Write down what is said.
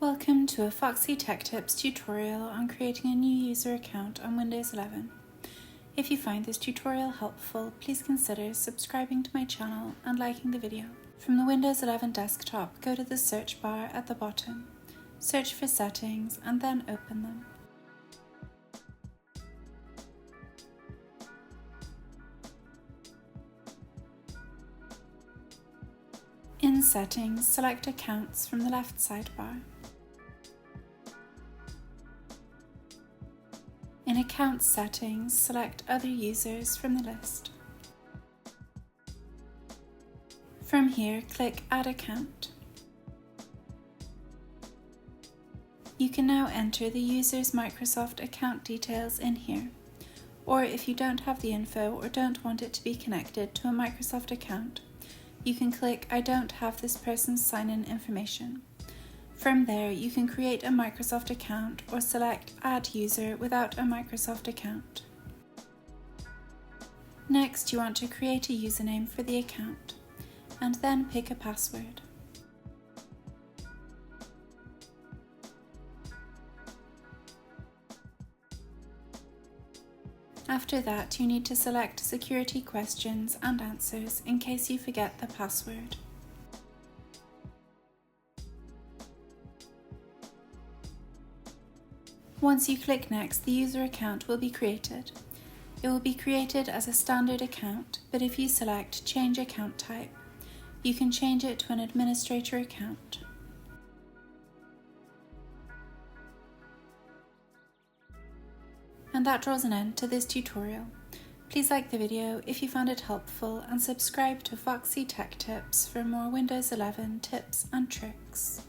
Welcome to a Foxy Tech Tips tutorial on creating a new user account on Windows 11. If you find this tutorial helpful, please consider subscribing to my channel and liking the video. From the Windows 11 desktop, go to the search bar at the bottom, search for Settings and then open them. In Settings, select Accounts from the left sidebar. In Account Settings, select Other Users from the list. From here, click Add Account. You can now enter the user's Microsoft account details in here, or if you don't have the info or don't want it to be connected to a Microsoft account, you can click I don't have this person's sign-in information. From there, you can create a Microsoft account or select Add User without a Microsoft account. Next, you want to create a username for the account, and then pick a password. After that, you need to select security questions and answers in case you forget the password. Once you click Next, the user account will be created. It will be created as a standard account, but if you select Change Account Type, you can change it to an administrator account. And that draws an end to this tutorial. Please like the video if you found it helpful and subscribe to Foxy Tech Tips for more Windows 11 tips and tricks.